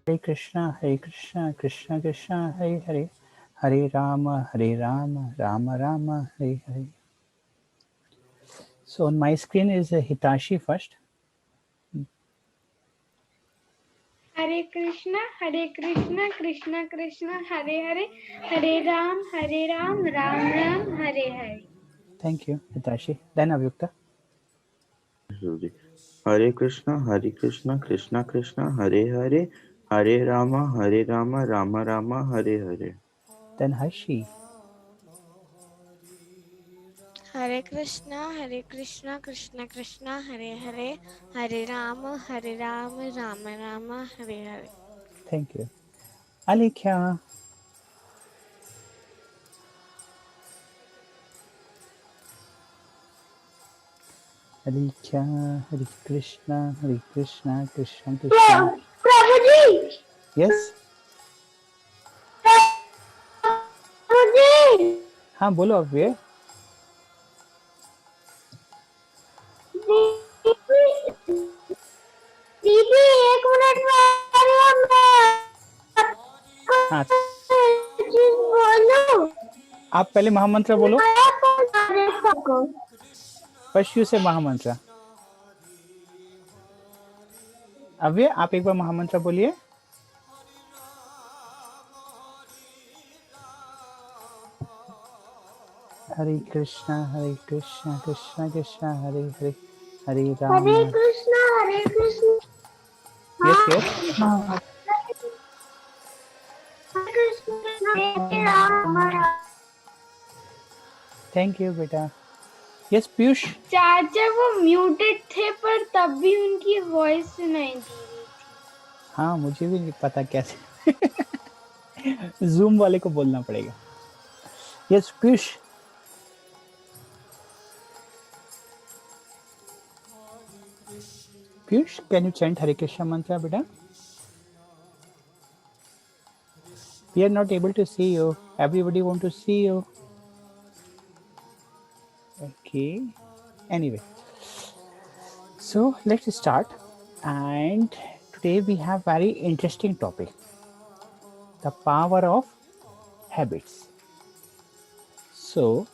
Hare Krishna, Krishna Krishna, Hare Hare, Hare Rama, Rama Rama, Hare Hare. So on my screen is Hitashi first. Hare Krishna, Krishna Krishna, Hare Hare, Hare Ram, Ram Ram, Hare Hare. Thank you, Hitashi. Then Avyukta. Hare Krishna, Krishna Krishna, Hare Hare, Hare Rama, Rama Rama, Hare Hare. Then Harshi. Hare Krishna, Krishna Krishna, Hare Hare, Hare Rama, Rama Rama, Hare Hare. Thank you. Alekhya. Alekhya, Hare Krishna, Krishna Krishna. Prabhuji. Yes. Prabhuji. हाँ बोलो अव्य. दीदी 1 minute में आ रही हूँ मैं. हाँ. चीज बोलो. आप पहले महामंत्र बोलो. सबको. फर्स्ट यू से महामंत्र. अव्य आप एक बार महामंत्र बोलिए. Hare Krishna, Krishna Krishna, Hare Hare, Hare Rama. Hare Krishna, Krishna. Yes, yes. Hare Krishna, Hare Rama. Thank you, बेटा. Yes, पीयूष. चाचा वो म्यूटेड थे पर तब भी उनकी वॉइस सुनाई दी रही थी. हाँ मुझे भी नहीं पता कैसे. जूम वाले को बोलना पड़ेगा. Yes, Piyush. Piyush, can you chant Hare Krishna mantra, beta? We are not able to see you. Everybody want to see you. Okay. Anyway, so let's start. And today we have very interesting topic: the power of habits. So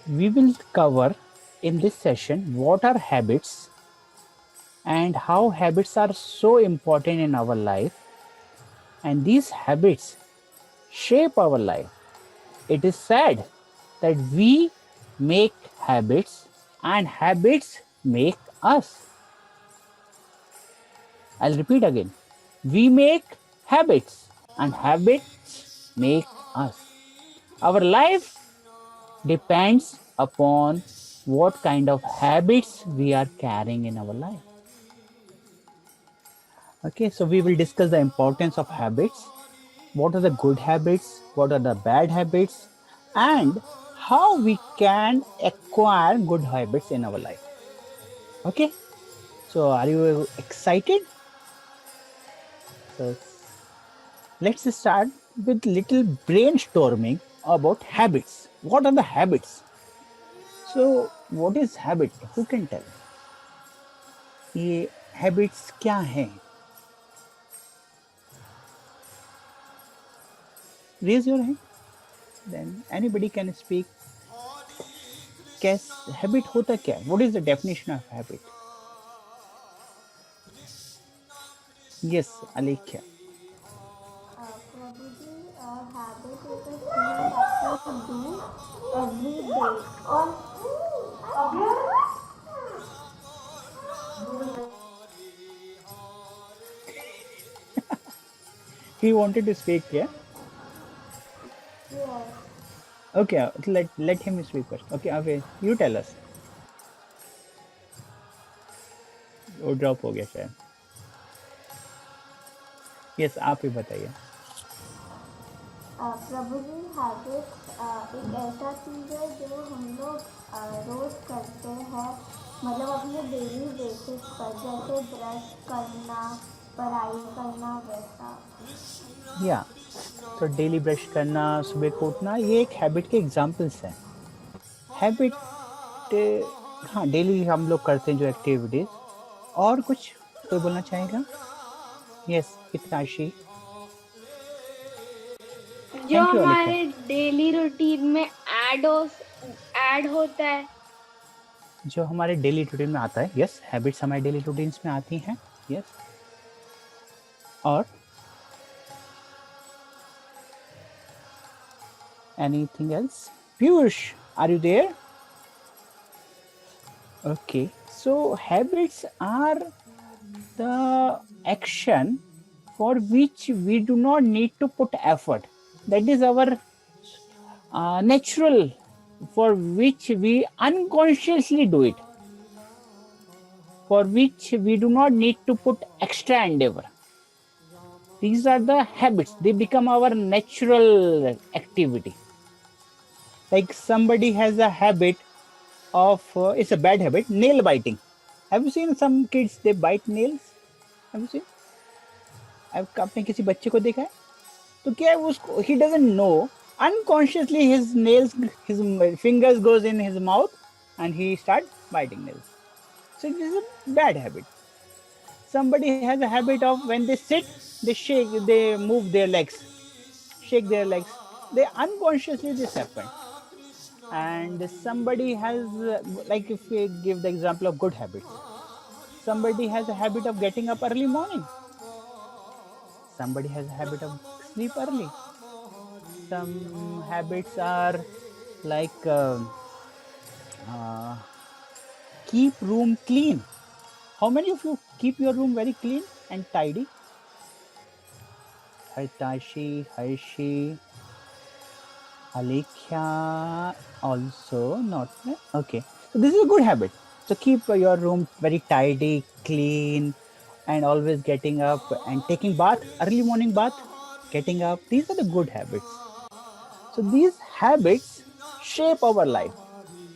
we will cover in this session what are habits and how habits are so important in our life, and these habits shape our life. It is said that we make habits and habits make us. I'll repeat again. We make habits and habits make us. Our life depends upon what kind of habits we are carrying in our life. Okay, so we will discuss the importance of habits. What are the good habits? What are the bad habits? And how we can acquire good habits in our life. Okay, so are you excited? So let's start with little brainstorming about habits. What are the habits? So what is habit? Who can tell? ये habits क्या हैं? Raise your hand. Then anybody can speak. Cash habit होता क्या? What is the definition of habit? Yes, Alekhya. Prabhuji, habit is a thing that you do every day. He wanted to speak, yeah? Yes. Okay, let him speak first. Okay, Ave, you tell us. वो drop हो गया शायद. Yes आप ही बताइए. प्रभु जी habit एक ऐसा चीज़ है जो हम लोग रोज करते हैं, मतलब अपने डेली बेसिस पर, जैसे ब्रश करना, पढ़ाई करना, वैसा. या तो डेली ब्रश करना, सुबह को उठना, ये एक हैबिट के एग्जाम्पल्स हैं. हैबिट हाँ डेली हम लोग करते हैं जो एक्टिविटीज. और कुछ कोई बोलना चाहेगा? Yes, Hitashi. जो Thank you, Alika. हमारे डेली रूटीन में ऐड होता है। जो हमारे डेली रूटीन में आता है, यस, हैबिट्स हमारे डेली रूटीन्स में आती हैं, यस। और anything else? Piyush, are you there? Okay, so habits are the action for which we do not need to put effort. That is our natural, for which we unconsciously do it, for which we do not need to put extra endeavor. These are the habits. They become our natural activity. Like somebody has a habit of, it's a bad habit, nail biting. Have you seen some kids, they bite nails? Have you seen? आपने किसी बच्चे को देखा है? तो क्या है उसको, he doesn't know, unconsciously his nails, his fingers goes in his mouth and he starts biting nails. So it is a bad habit. Somebody has a habit of when they sit, they shake, they move their legs, shake their legs. They unconsciously this happen. And somebody has, like if we give the example of good habits, somebody has a habit of getting up early morning. Somebody has a habit of sleep early. Some habits are like keep room clean. How many of you keep your room very clean and tidy? Hitashi, Harshi, Alekhya also not. Okay, so this is a good habit. So keep your room very tidy, clean, and always getting up and taking bath, early morning bath, getting up. These are the good habits. So these habits shape our life.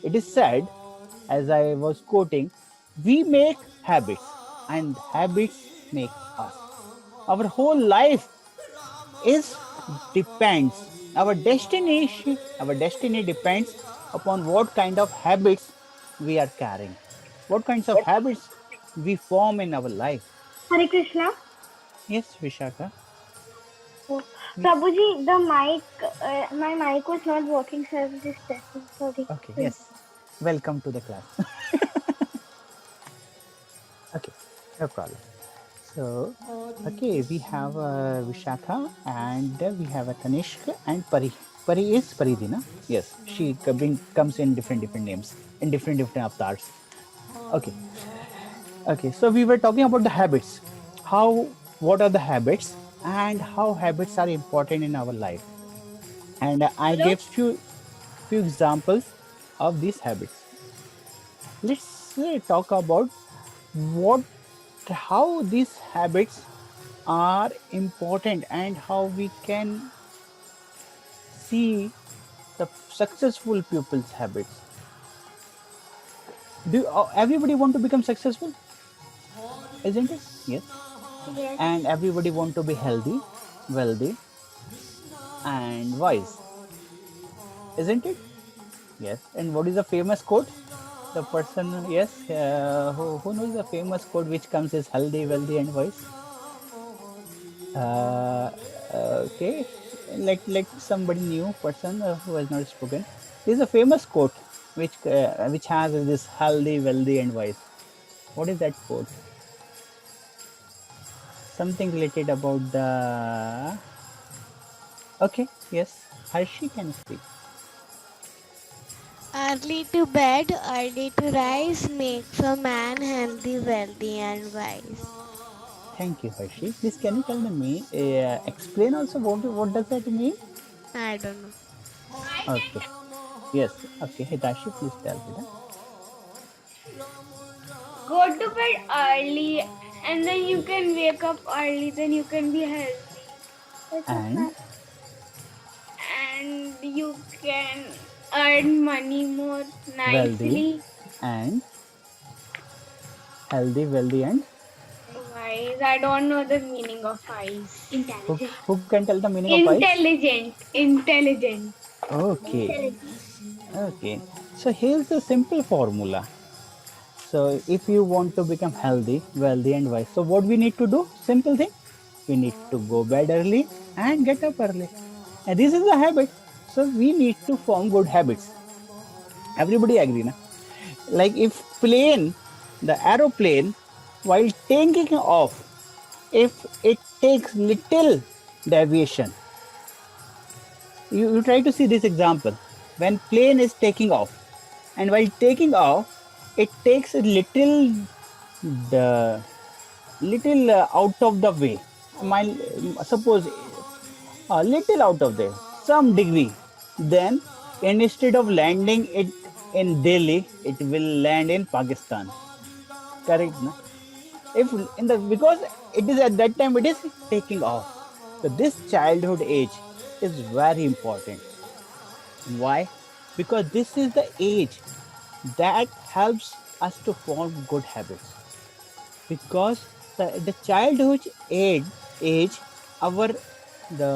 It is said, as I was quoting, we make habits and habits make us. Our whole life is depends. Our destiny depends upon what kind of habits we are carrying, what kinds of habits we form in our life. Hare Krishna. Yes, Vishaka. Prabhuji, the mic, my mic was not working, so I was just testing. Sorry. Okay, yes. Welcome to the class. Okay, no problem. So, okay, we have Vishakha and we have a Tanishk and Pari. Pari is Paridina. Yes, she comes in different names, in different avatars. Okay. Okay, so we were talking about the habits. What are the habits and how habits are important in our life. And I gave few examples of these habits. Let's talk about how these habits are important and how we can see the successful people's habits. Do everybody want to become successful? Isn't it? Yes. Yes. And everybody want to be healthy, wealthy, and wise. Isn't it? Yes. And what is the famous quote? The person, yes, who knows the famous quote which comes is healthy, wealthy, and wise? Okay, like somebody new person who has not spoken. There is a famous quote which has this healthy, wealthy, and wise. What is that quote? Something related about the. Okay, yes, Harshi can speak. Early to bed, early to rise makes a man healthy, wealthy, and wise. Thank you, Harshi. Please, can you tell me, explain also what does that mean? I don't know. Okay. Yes. Okay, Hitashi, please tell me. Go to bed early, and then you can wake up early. Then you can be healthy, and you can earn money more nicely. Wealthy and healthy, wealthy, and Wise. I don't know the meaning of wise. Intelligent. who can tell the meaning of wise? Intelligent. Okay. Okay. So here's the simple formula. So if you want to become healthy, wealthy, and wise, so what we need to do? Simple thing. we need to go bed early and get up early. And this is a habit. So we need to form good habits. Everybody agree, na? Like if plane, the aeroplane, while taking off, if it takes little deviation, you try to see this example. When plane is taking off, and while taking off, it takes a little out of the way. Suppose a little out of there, some degree. Then instead of landing it in Delhi, it will land in Pakistan. Correct, no? If in the because it is at that time it is taking off. So this childhood age is very important. Why? Because this is the age that helps us to form good habits. Because the childhood age, our the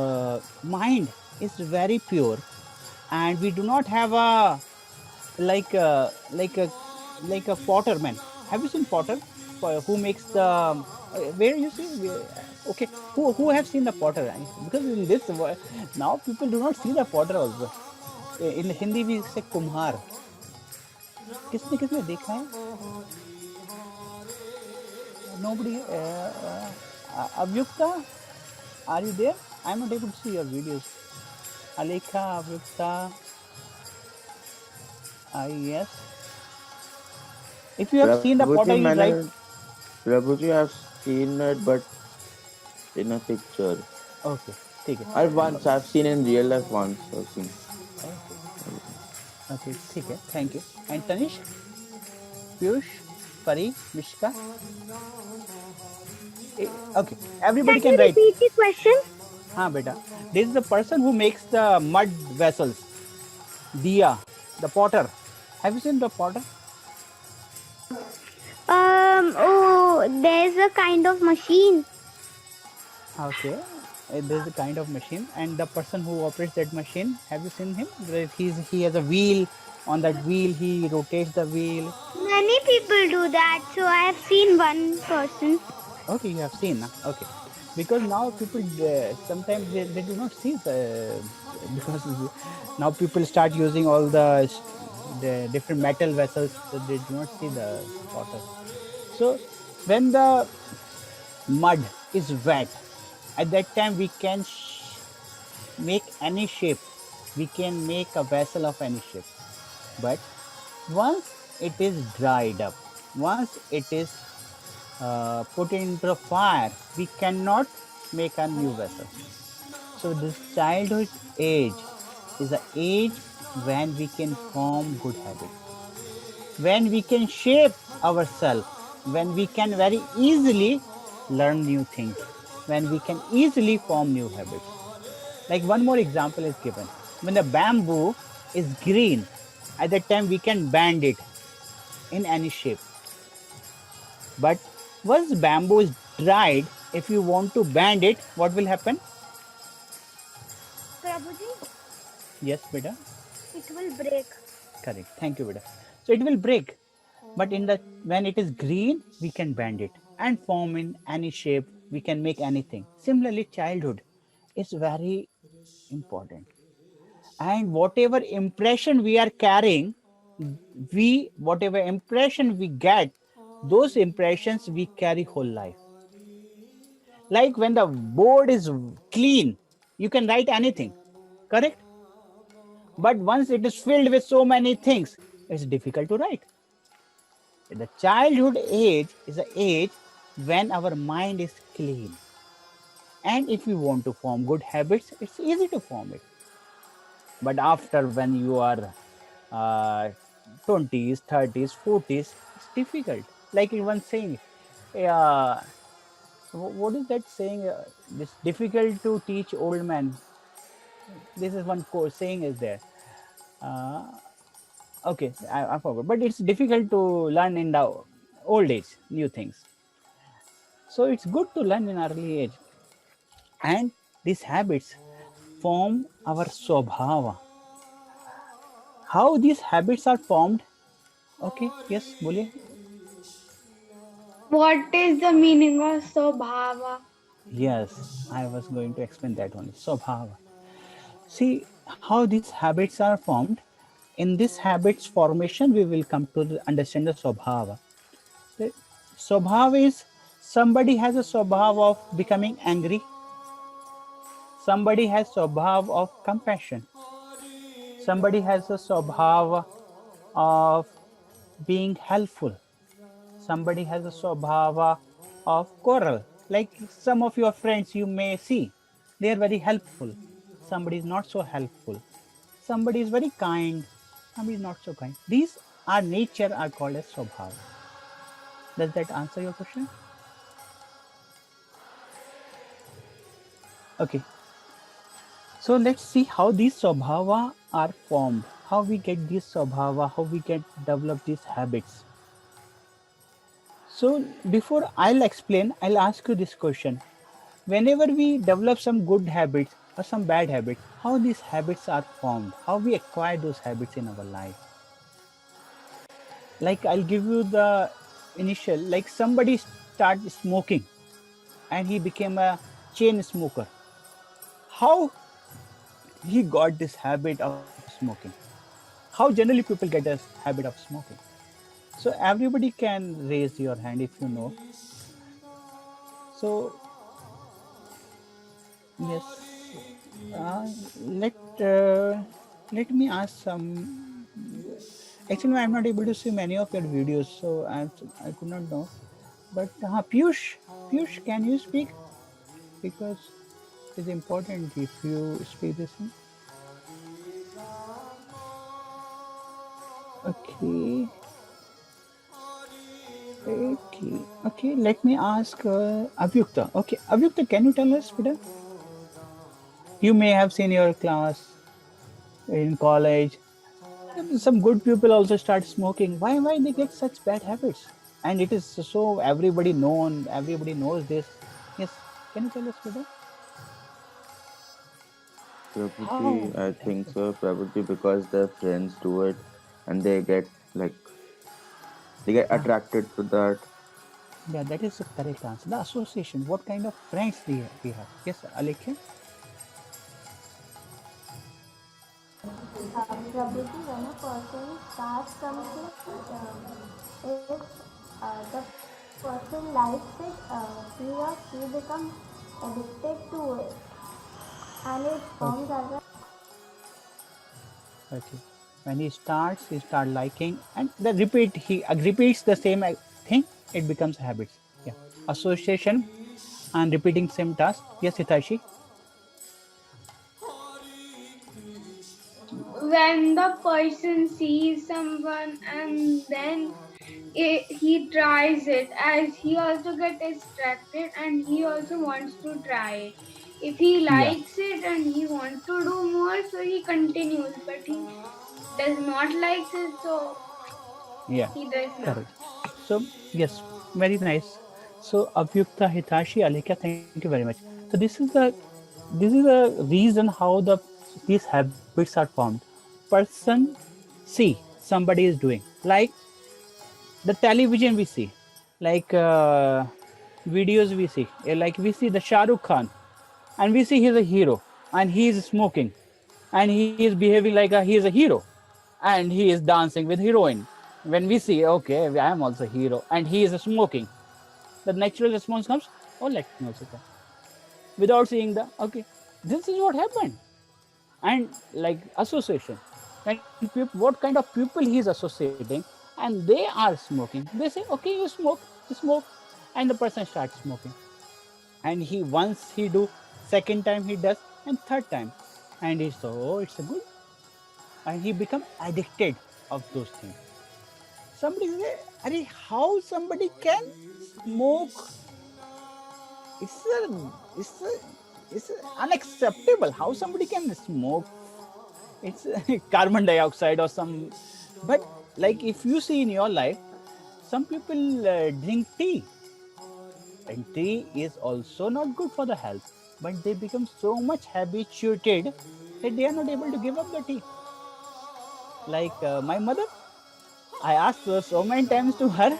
mind is very pure, and we do not have a like a like a like a potter man. Have you seen potter? Who makes the where you see? Okay, who have seen the potter? Because in this now people do not see the potter also. In Hindi we say kumhar. किसने किसने देखा है? Nobody. Avyukta, are you there? I'm not able to see your videos. Alekha, Avyukta. Yes. If you have seen the potter, you write. Prabhuji, I've seen it, but in a picture. Okay, ठीक है. I've seen in real life once. I've seen. Okay, ठीक है. Thank you. And Tanish, Piyush, Pari, Mishka. Okay, everybody can write. Repeat the question. हाँ बेटा. This is the person who makes the mud vessels. Diya, the potter. Have you seen the potter? Oh, there's a kind of machine. Okay, there's a kind of machine, and the person who operates that machine, have you seen him? He has a wheel. On that wheel, he rotates the wheel. Many people do that, so I have seen one person. Okay, you have seen, na? Okay. Because now people sometimes they do not see because now people start using all the different metal vessels, so they do not see the water. So when the mud is wet, at that time we can make any shape. We can make a vessel of any shape. But once it is dried up, once it is put into the fire, we cannot make a new vessel. So this childhood age is the age when we can form good habits, when we can shape ourselves, when we can very easily learn new things, when we can easily form new habits. Like one more example is given. When the bamboo is green, at that time we can bend it in any shape. But once bamboo is dried, if you want to bend it, what will happen? Prabhuji, Yes, beta. it will break. Correct. Thank you, beta. So it will break. But when it is green, we can bend it and form in any shape. We can make anything. Similarly, childhood is very important. And whatever impression we are carrying, whatever impression we get, those impressions we carry whole life. Like when the board is clean, you can write anything, correct? But once it is filled with so many things, it's difficult to write. The childhood age is the age when our mind is clean. And if you want to form good habits, it's easy to form it. But after when you are 20s, 30s, 40s, it's difficult. Like one saying, what is that saying? It's difficult to teach old man. This is one saying is there. Okay, I forgot. But it's difficult to learn in the old age, new things. So it's good to learn in early age. And these habits form our swabhava. How these habits are formed? Okay, yes, boliye. What is the meaning of Swabhava? Yes, I was going to explain that only. Swabhava. See how these habits are formed. In this habits formation, we will come to understand the Swabhava. The Swabhava is somebody has a Swabhava of becoming angry. Somebody has Swabhava of compassion. Somebody has a Swabhava of being helpful. Somebody has a Swabhava of quarrel. Like some of your friends you may see, they are very helpful. Somebody is not so helpful. Somebody is very kind. Somebody is not so kind. These are nature are called as Swabhava. Does that answer your question? Okay. So let's see how these Swabhava are formed. How we get these Swabhava, how we get develop these habits. So before I'll explain, I'll ask you this question. Whenever we develop some good habits or some bad habits, how these habits are formed, how we acquire those habits in our life. Like I'll give you the initial, like somebody started smoking and he became a chain smoker. How he got this habit of smoking? How generally people get a habit of smoking? So everybody can raise your hand if you know. So yes, uh, let uh, let me ask some. Actually, I'm not able to see many of your videos, so I could not know. But Piyush, can you speak? Because it's important if you speak this thing. Okay, okay. Let me ask Avyukta. Okay, Avyukta, can you tell us, Peter? You may have seen your class in college. Some good people also start smoking. Why they get such bad habits? And it is so everybody knows this. Yes, can you tell us, Peter? Probably, How I it think happens? so. Probably because their friends do it, and they get Ah, attracted to that. yeah, that is the correct answer. The association. What kind of friends we have? Yes, Alekhya. Prabhuji, when a person starts something, if the person likes it, he or she becomes addicted to it, and it Okay, forms as a okay. When he start liking, and the repeat. He repeats the same thing. It becomes habits. Yeah, association and repeating same task. Yes, Hitashi. When the person sees someone and then he tries it, as he also get distracted and he also wants to try it. If he Yeah, likes it and he wants to do more, so he continues, but he does not like it, so yeah. he does not. Correct. So yes, very nice. So Abhyukta, Hitashi, Alekhya, thank you very much. So this is the reason how these habits are formed. Person see somebody is doing like the television we see, like videos we see, like we see the Shah Rukh Khan, and we see he's a hero, and he is smoking, and he is behaving like he is a hero, and he is dancing with heroine. When we see, okay, I am also a hero, and he is smoking, the natural response comes, oh, let me also try, without seeing the, okay, this is what happened. And like association, when what kind of people he is associating, and they are smoking, they say, okay, you smoke, and the person starts smoking, and he once he do, second time he does, and third time, and he so, oh, it's a good, and he become addicted of those things. Somebody say, Are, how somebody can smoke? It's a, it's a, it's unacceptable. How somebody can smoke? It's carbon dioxide or some. But like if you see in your life, some people drink tea, and tea is also not good for the health. But they become so much habituated that they are not able to give up the tea. Like my mother, I asked her so many times to her,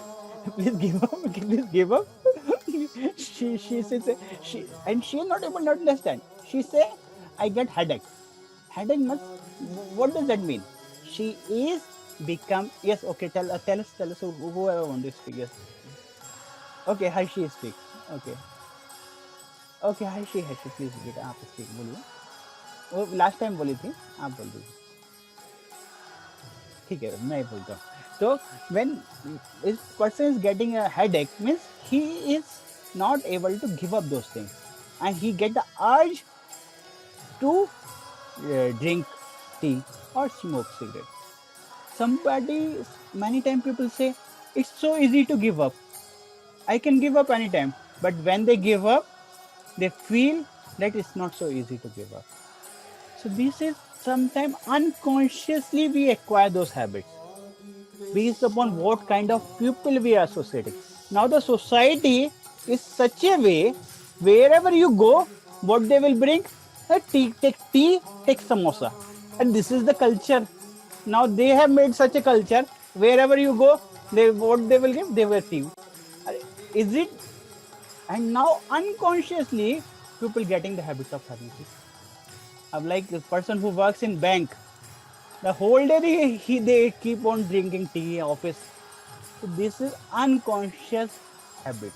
please give up, please give up. She says she is not able to understand. She say, I get headache. Headache must. What does that mean? She is become yes. Okay, tell us whoever want to speak. Yes. Okay, Harshi speak. Okay. Okay Harshi Harshi please बेटा आप speak बोलिए वो last time बोली थी आप बोल दीजिए ठीक है मैं बोलता हूँ तो व्हेन इस person is getting a headache means he is not able to give up those things and he get the urge to drink tea or smoke cigarette somebody many times people say it's so easy to give up I can give up anytime but when they give up they feel that it's not so easy to give up. So this is sometimes unconsciously we acquire those habits based upon what kind of people we are associating. Now the society is such a way wherever you go, what they will bring? Take tea, take samosa. And this is the culture. Now they have made such a culture wherever you go, what they will give? They will tea. Is it and now unconsciously people getting the habit of having this of like a person who works in bank the whole day they keep on drinking tea office so this is unconscious habit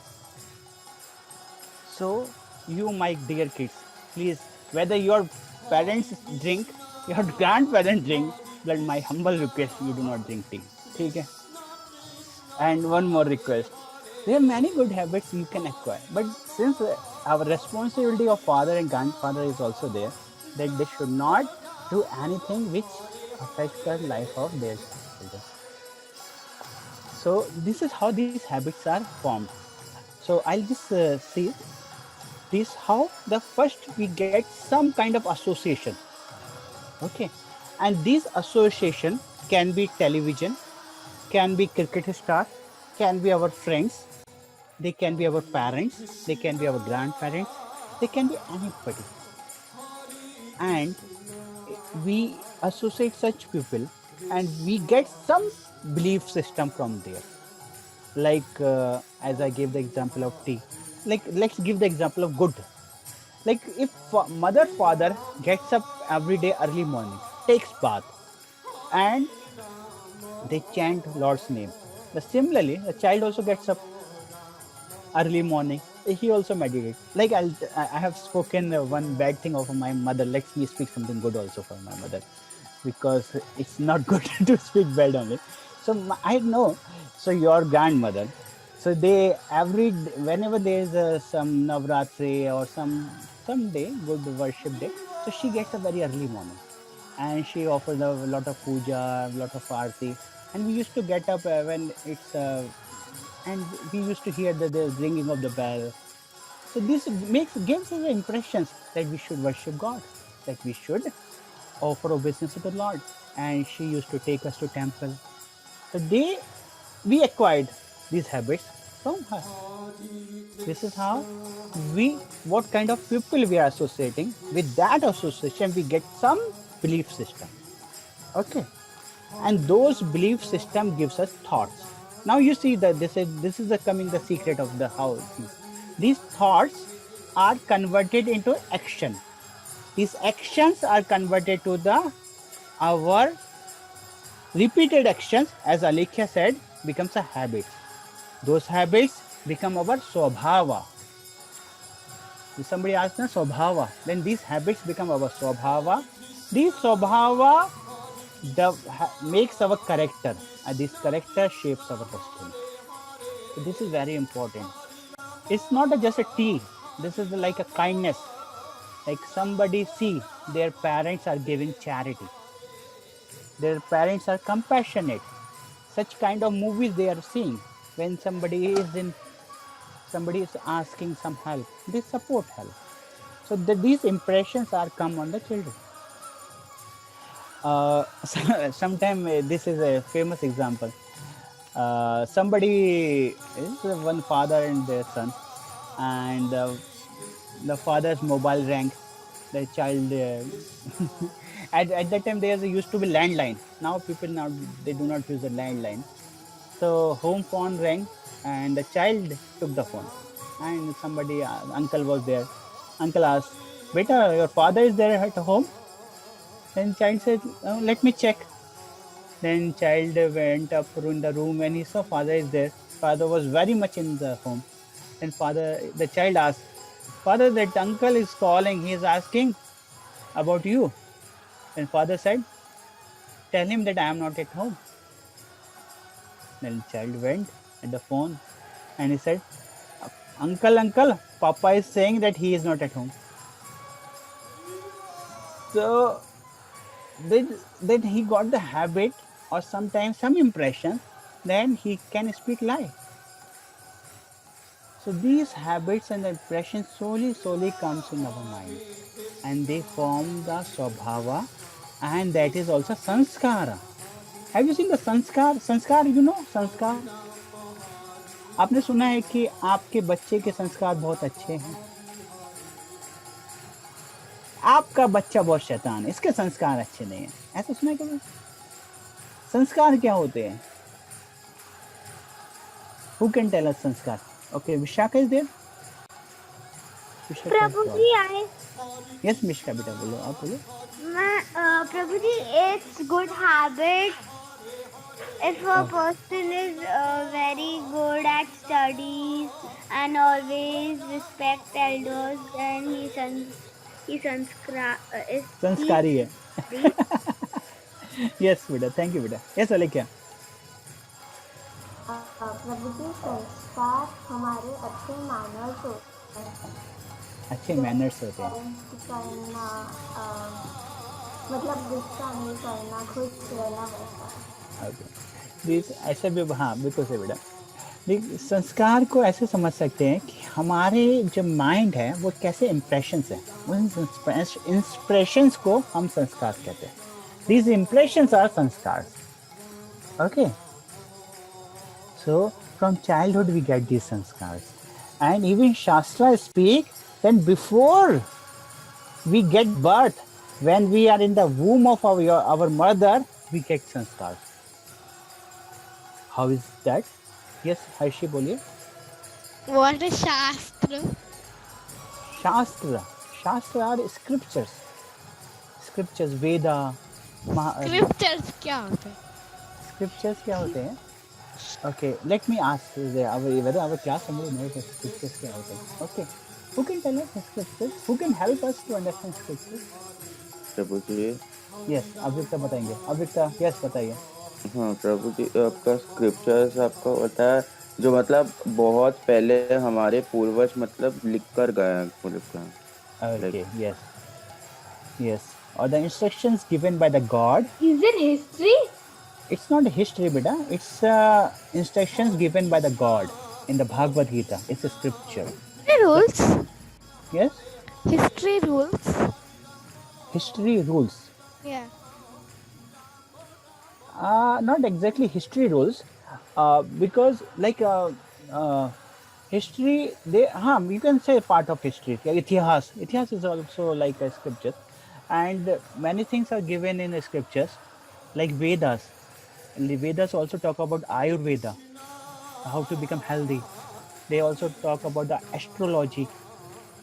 so you my dear kids please whether your parents drink your grandparents drink but my humble request you do not drink tea okay and one more request there are many good habits you can acquire but since our responsibility of father and grandfather is also there that they should not do anything which affects the life of their children so this is how these habits are formed so I'll just see this how the first we get some kind of association okay and this association can be television can be cricket star can be our friends they can be our parents they can be our grandparents they can be anybody and we associate such people and we get some belief system from there like as I gave the example of tea like let's give the example of good like if mother father gets up every day early morning takes bath and they chant Lord's name similarly the child also gets up early morning he also meditates like I have spoken one bad thing of my mother let me speak something good also for my mother because it's not good to speak bad only so I know so your grandmother so they whenever there is some navratri or some day good worship day so she gets up very early morning and she offers a lot of puja a lot of aarti and we used to get up when it's and we used to hear the ringing of the bell. So this gives us impressions that we should worship God, that we should offer obeisance to the Lord. And she used to take us to temple. So we acquired these habits from her. This is how what kind of people we are associating. With that association, we get some belief system. Okay. And those belief system gives us thoughts. Now you see that this is the secret of the how these thoughts are converted into action. These actions are converted to our repeated actions, as Alekhya said, becomes a habit. Those habits become our swabhava. If somebody asks us swabhava, then these habits become our swabhava. These swabhava makes our character and this character shapes our destiny. So this is very important. It's not just a tea. This is like a kindness. Like somebody see their parents are giving charity. Their parents are compassionate. Such kind of movies they are seeing. When somebody is asking some help, they support help. So these impressions are come on the children. Sometime this is a famous example. Somebody is one father and their son, and the father's mobile rang. The child at that time there used to be landline. Now people they do not use the landline. So home phone rang, and the child took the phone. and somebody, uncle was there. Uncle asked, "Beta, your father is there at home?" Then child said, "Oh, let me check." Then child went up in the room and he saw father is there. Father was very much in the home. Then the child asked, "Father, that uncle is calling. He is asking about you." Then father said, "Tell him that I am not at home." Then child went at the phone and he said, Uncle, Papa is saying that he is not at home." So then he got the habit or sometimes some impression, then he can speak lie. So these habits and the impressions slowly comes in our mind and they form the swabhava, and that is also sanskara. Have you seen the sanskar? Sanskar, you know sanskar? आपने सुना है कि आपके बच्चे के संस्कार बहुत अच्छे हैं, आपका बच्चा बहुत शैतान है, इसके संस्कार अच्छे नहीं है, ऐसा सुना है कभी? संस्कार क्या होते हैं? Who can tell us sanskar? Okay, Vishaka is there? प्रभु जी आए। Yes, Mishka बेटा बोलो, आप बोलो। प्रभु जी, it's good habit if a person is very good at studies and always respect elders, and he संस्कारी है। Yes बेटा, thank you बेटा। Yes Alekya। प्रभु जी, संस्कार हमारे अच्छे मैनर्स होते हैं, अच्छे मैनर्स होते हैं, करना, मतलब गुस्सा नहीं करना, खुश रहना, वैसा। ओके, ऐसे भी, हाँ बिल्कुल से बेटा। संस्कार को ऐसे समझ सकते हैं कि हमारे जो माइंड है वो कैसे इम्प्रेशंस है, उन इंस्प्रेशंस को हम संस्कार कहते हैं। दीज इम्प्रेशंस आर संस्कार। Okay, so from childhood we get these sanskars, and even Shastra speak that before we get birth, when we are in the womb of our mother, we get sanskars. How is that? Yes, Harshi boliye. What is Shastra? Shastra are scriptures, Veda, Scriptures क्या होते हैं? Scriptures क्या होते हैं? Okay, let me ask whether our class member knows the scriptures क्या होते हैं. Okay, who can tell us the scriptures? Who can help us to understand scriptures? Prabhu ji. Yes, अभिक्ता बताएंगे। अभिक्ता, yes बताइए। हाँ प्रभु जी, आपका स्क्रिप्चर्स आपको पता है, जो मतलब बहुत पहले हमारे पूर्वज मतलब लिख कर गए हैं। Okay, yes. Or the instructions given by the God. Is it history? It's not history, beta. It's instructions given by the God in the Bhagavad Gita. It's a scripture. Rules? Yes? History rules? History rules. Yeah. Not exactly history rules, because like history, you can say part of history. Itihas is also like a scripture, and many things are given in the scriptures, like Vedas. And the Vedas also talk about Ayurveda, how to become healthy. They also talk about the astrology,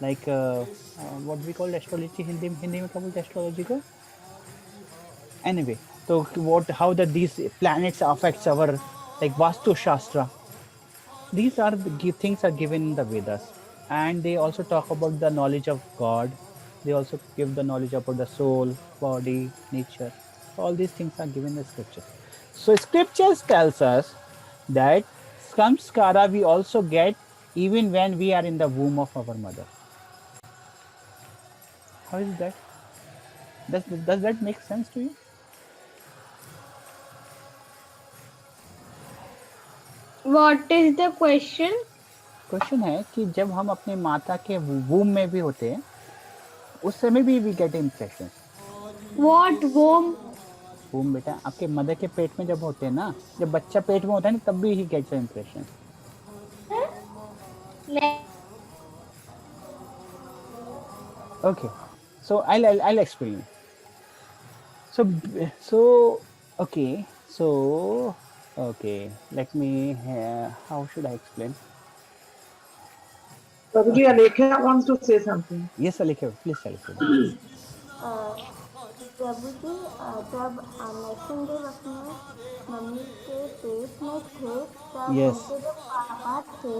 like what we call astrology. Hindi में क्या बोलते हैं astrology को? Anyway, so how these planets affects our like Vastu Shastra. These are the things are given in the Vedas, and they also talk about the knowledge of God. They also give the knowledge about the soul, body, nature. All these things are given in the scriptures. So scriptures tells us that samskara we also get even when we are in the womb of our mother. How is that? Does that make sense to you? What is the question? Question है कि जब हम अपने माता के वूम में भी होते हैं, उस समय भी we get impression. What womb? वूम बेटा आपके मदर के पेट में जब होते हैं ना, जब बच्चा पेट में होता है ना, तब भी he gets impression. Okay, so I'll explain. Okay, let me how should I explain? Prabhuji, Alekha wants to say something. Yes, Alekha, please tell us. प्रभु जी जब नेक्स्ट डे अपने मम्मी के पेट में थे तब Yes. उनके जो पापा थे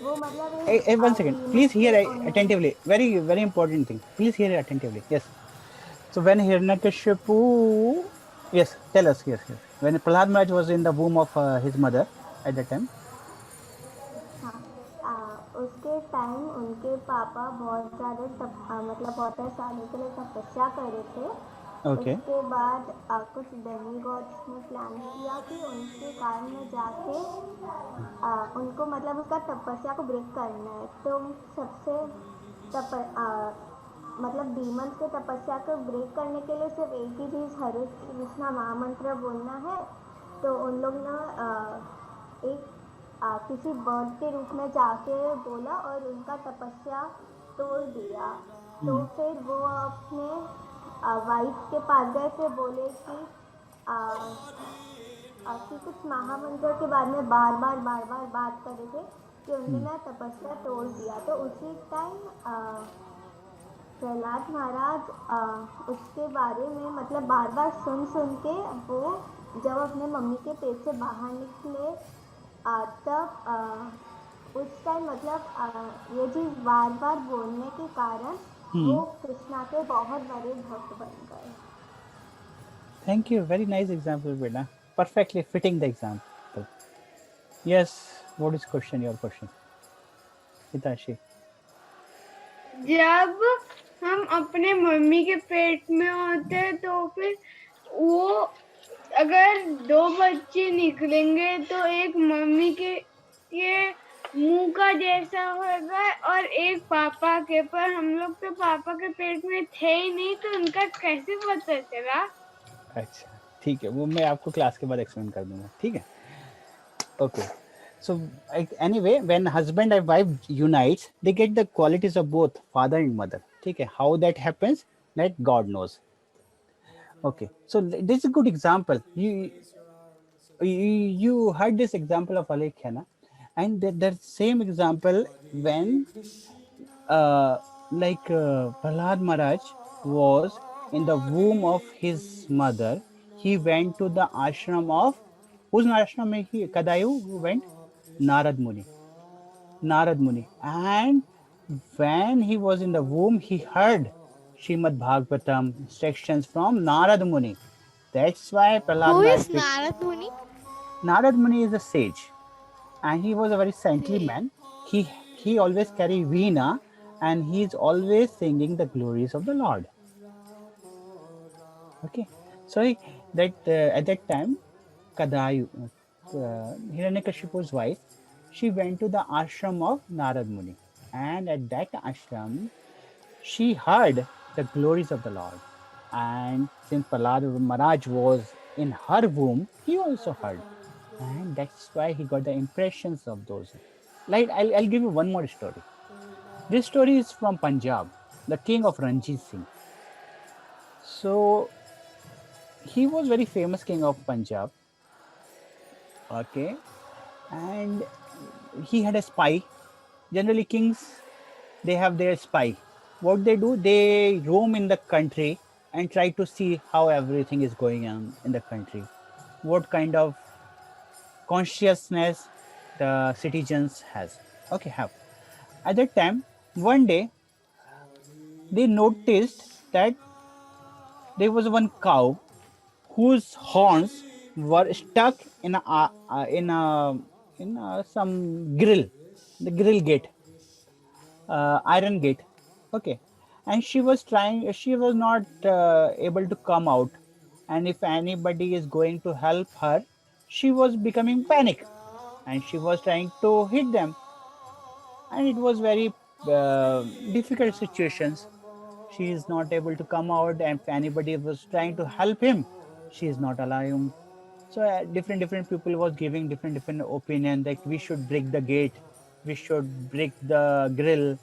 वो मतलब Hey, one second. Please hear demon थे attentively. Very, very important thing. Please hear attentively. Yes. So when Hiranyakashipu, yes, tell us. Yes, yes. When Prahlad Maharaj was in the womb of his mother at that time. उसके time उनके पापा बहुत ज़्यादा मतलब बहुत सारे सालों के लिए तपस्या कर रहे थे। Okay. उसके बाद कुछ डेमीगॉड्स ने प्लान किया कि उनके कान में जाके उनको मतलब उसका तपस्या को ब्रेक करना है। तो सबसे मतलब डीमंस के तपस्या को ब्रेक करने के लिए सिर्फ एक ही चीज़ हरे कृष्णा महामंत्र बोलना है। तो उन लोग ने एक किसी बर्ड के रूप में जाके बोला और उनका तपस्या तोड़ दिया। तो फिर वो अपने वाइफ के पास गए, फिर बोले कि कुछ महामंत्र के बारे में बार बार बात कर रहे थे कि उन्होंने तपस्या तोड़ दिया। तो उसी टाइम प्रहलाद महाराज उसके बारे में मतलब बार बार सुन के वो जब अपने मम्मी के पेट से बाहर निकले तब उस टाइम मतलब ये चीज़ बार बार बोलने के कारण वो कृष्णा के बहुत बड़े भक्त बन गए। Thank you. Very nice example, Beda. Perfectly fitting the example. Yes. What is question? Your question, Hitashi. जब हम अपने मम्मी के पेट में होते तो फिर वो अगर दो बच्चे निकलेंगे तो एक मम्मी के मुंह का जैसा होगा और एक पापा के, पर हम लोग तो पापा के पेट में थे ही नहीं तो उनका कैसे पता चला? अच्छा, ठीक है, वो मैं आपको क्लास के बाद एक्सप्लेन कर दूंगा, ठीक है? Okay. So anyway, when husband and wife unites, they get the qualities of both father and mother. Okay, how that happens, that God knows. Okay, so this is a good example. You heard this example of Alekhya, na? And that same example when Prahlad Maharaj was in the womb of his mother, he went to the ashram of whose ashram he Kadayu went? Narad Muni. And when he was in the womb, he heard Srimad Bhagavatam instructions from Narad Muni. That's why Prahlad Who Maharaj. is Narad Muni? Narad Muni is a sage, and he was a very saintly man. He always carry veena, and he is always singing the glories of the Lord. Okay, so at that time, Kadayu, Hiranyakashipu's wife, she went to the ashram of Narad Muni, and at that ashram, she heard the glories of the Lord. And since Prahlad Maharaj was in her womb, he also heard, and that's why he got the impressions of those. Like I'll give you one more story. This story is from Punjab, the king of Ranjit Singh. So he was very famous king of Punjab. Okay, and he had a spy. Generally, kings, they have their spy. What they do, they roam in the country and try to see how everything is going on in the country, what kind of consciousness the citizens have. At that time, one day, they noticed that there was one cow whose horns were stuck in some grill, the grill gate, iron gate. Okay, and she was not able to come out, and if anybody is going to help her, she was becoming panic, and she was trying to hit them, and it was very difficult situations. She is not able to come out, and if anybody was trying to help him, she is not allowing. So different people was giving different opinion, like we should break the gate, we should break the grill.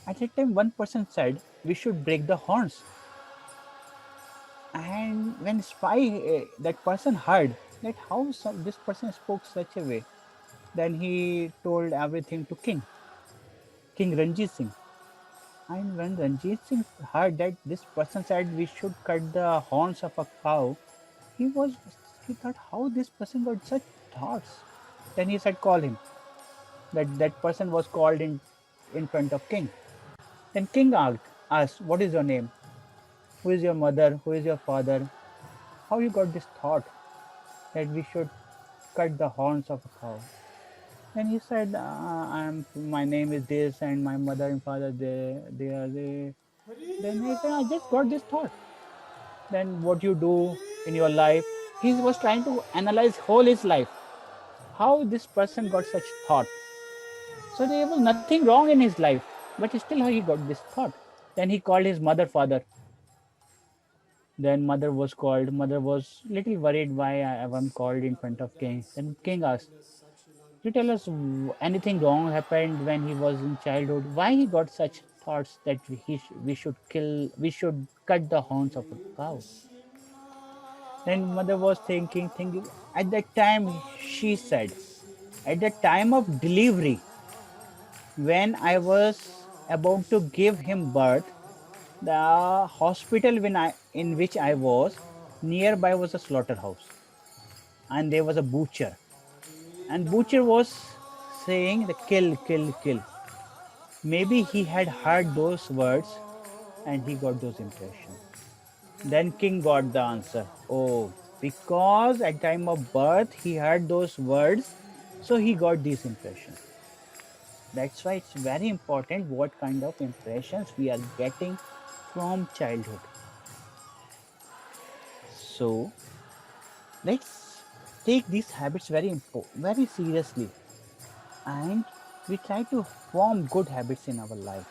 At that time, one person said we should break the horns. And when spy that person heard that how this person spoke such a way, Then he told everything to King Ranjit Singh. And when Ranjit Singh heard that this person said we should cut the horns of a cow, he was he thought how this person got such thoughts. Then he said call him. That person was called in front of king. Then king asked, what is your name? Who is your mother? Who is your father? How you got this thought that we should cut the horns of a cow? Then he said, my name is this, and my mother and father they are they. Then he said, I just got this thought. Then what you do in your life? He was trying to analyze whole his life. How this person got such thought? So there was nothing wrong in his life, but still he got this thought. Then he called his mother, father. Then mother was called. Mother was little worried why I am called in front of king. Then king asked, "You tell us anything wrong happened when he was in childhood? Why he got such thoughts that we should kill, we should cut the horns of a cow?" Then mother was thinking. At that time, she said, at the time of delivery, when I was about to give him birth, the hospital in which I was, nearby was a slaughterhouse, and there was a butcher, and butcher was saying the kill, kill, kill. Maybe he had heard those words, and he got those impressions. Then king got the answer. Oh, because at time of birth he heard those words, so he got these impressions. That's why it's very important what kind of impressions we are getting from childhood. So let's take these habits very seriously, and we try to form good habits in our life,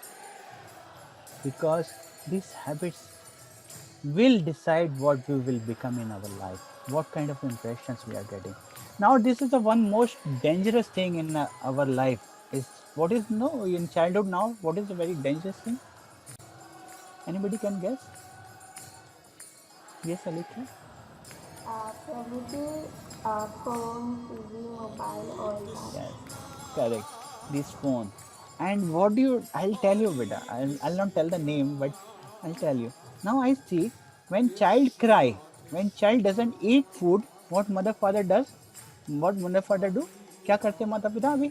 because these habits will decide what we will become in our life, what kind of impressions we are getting. Now this is the one most dangerous thing in our life is what is no in childhood. Now what is a very dangerous thing? Anybody can guess? Yes, Alika? Probably phone, TV, mobile, all that. Yes, correct. This phone. And what do you? I'll tell you, beta. I'll not tell the name, but I'll tell you. Now I see when child cry, when child doesn't eat food, what mother father does? What mother father do? क्या करते हैं माता पिता अभी?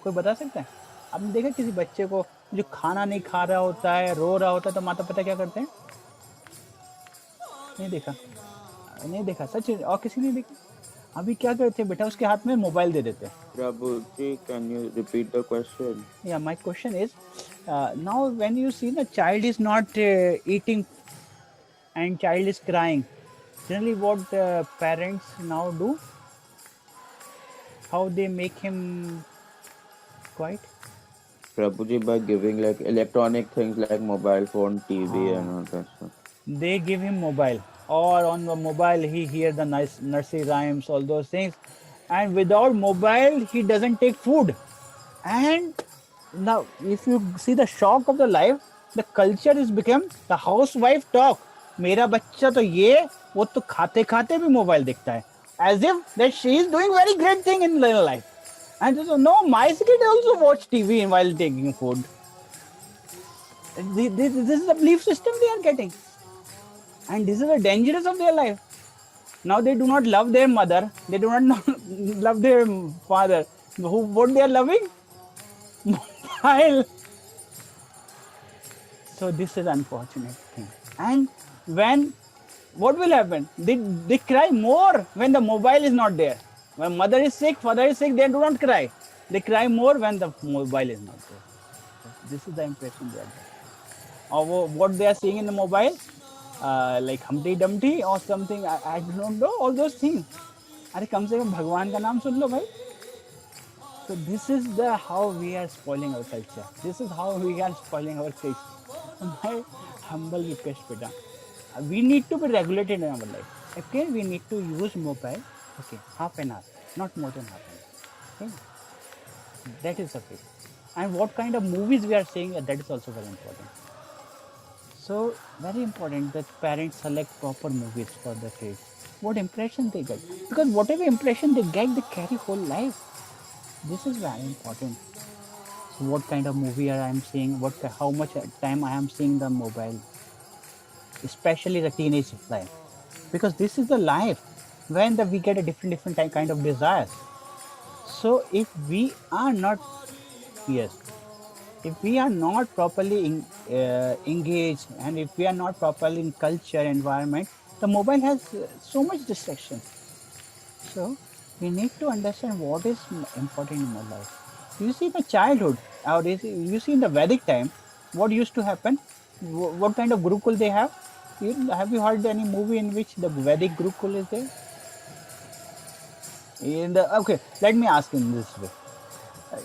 कोई बता सकता है? आपने देखा किसी बच्चे को जो खाना नहीं खा रहा होता है, रो रहा होता है, तो माता पिता क्या करते हैं? नहीं देखा सच, और किसी ने देखा? अभी क्या करते हैं बेटा, उसके हाथ में मोबाइल दे देते हैं. Prabhuji, can you repeat the question? Yeah, my question is, now when you see the child is not eating and child is crying, generally what parents now do? How they make him quiet? Prabhuji, by giving like electronic things like mobile phone, TV, and all that stuff. They give him mobile, or on the mobile he hear the nice nursery rhymes, all those things, and without mobile he doesn't take food. And now if you see the shock of the life, the culture is become the housewife talk. मेरा बच्चा तो ये वो तो खाते खाते भी mobile देखता है, as if that she is doing very great thing in life. And so, no, my kid also watch TV while taking food. This is the belief system they are getting, and this is the dangerous of their life. Now they do not love their mother, they do not love their father. What they are loving? Mobile. So this is unfortunate thing. And when what will happen? They cry more when the mobile is not there. When mother is sick, father is sick, they do not cry. They cry more when the mobile is not there. This is the impression they are getting. Or what they are seeing in the mobile, like Humpty Dumpty or something. I don't know all those things. अरे कम से कम भगवान का नाम सुन लो भाई. So this is the how we are spoiling our culture. This is how we are spoiling our kids. My humble request, beta. We need to be regulated in our life. Okay, we need to use mobile. Okay, half an hour, not more than half an hour. Okay, that is okay. And what kind of movies we are seeing, that is also very important. So very important that parents select proper movies for the kids. What impression they get, because whatever impression they get, they carry whole life. This is very important. So what kind of movie I am seeing, how much time I am seeing the mobile, especially the teenage life, because this is the life when we get a different kind of desires. So if we are not, yes, if we are not properly engaged, and if we are not properly in culture environment, the mobile has so much distraction. So we need to understand what is important in our life. You see the childhood, or you see in the Vedic time, what used to happen, what kind of Gurukul they have. Have you heard any movie in which the Vedic Gurukul is there? Okay, let me ask in this way.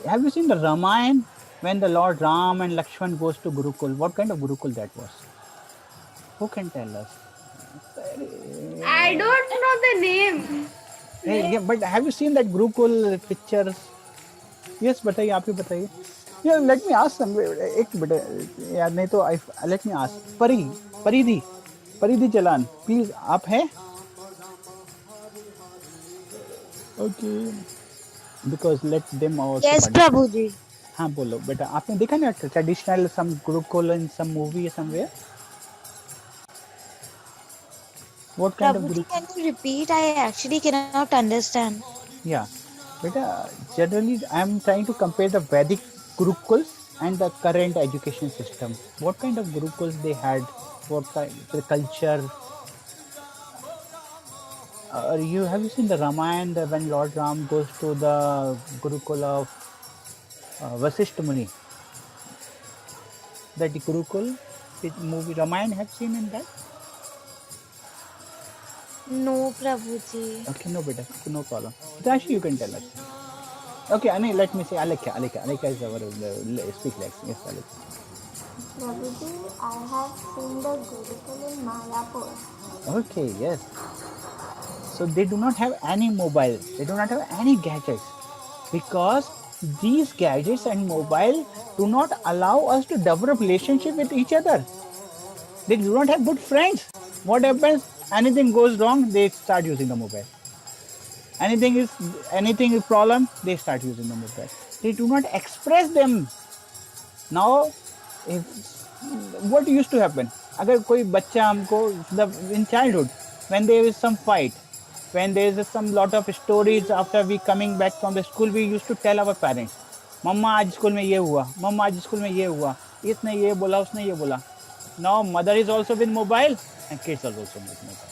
Have you seen the Ramayana when the Lord Ram and Lakshman goes to Gurukul? What kind of Gurukul that was? Who can tell us? I don't know the name. Yeah, but have you seen that Gurukul pictures? Yes, बताइए, आप ही बताइए. Yeah, let me ask some. एक minute यार, नहीं तो let me ask. परिधि चलान, please, आप हैं? Okay. Because let them also. Yes, Prabhuji. हाँ बोलो बेटा, आपने देखा ना traditional some Gurukul in some movie somewhere? What kind of Prabhuji, Gurukul? can you repeat? I actually cannot understand. Yeah, beta, generally I am trying to compare the Vedic Gurukuls and the current education system. What kind of Gurukuls they had? What kind the culture? Have you seen the Ramayana when Lord Ram goes to the Gurukul of Vasishtha Muni? That Gurukul movie Ramayana, have seen in that? No, Prabhuji. Okay, no beta, no problem. Hitashi, you can tell us. Okay, Ani, let me say Alekya is our speak like yes, Alekya. Prabhuji, I have seen the Gurukul in Mayapur. Okay, yes. So they do not have any mobile, they do not have any gadgets, because these gadgets and mobile do not allow us to develop relationship with each other. They do not have good friends. What happens? Anything goes wrong, they start using the mobile. Anything is problem, they start using the mobile. They do not express them. Now, what used to happen? अगर कोई बच्चा हमको in childhood, when there is some fight, when there is some lot of stories after we coming back from the school, we used to tell our parents, मम्मा आज school में ये हुआ, मम्मा आज school में ये हुआ, इसने ये बोला, उसने ये बोला. Now mother is also with mobile and kids are also with mobile.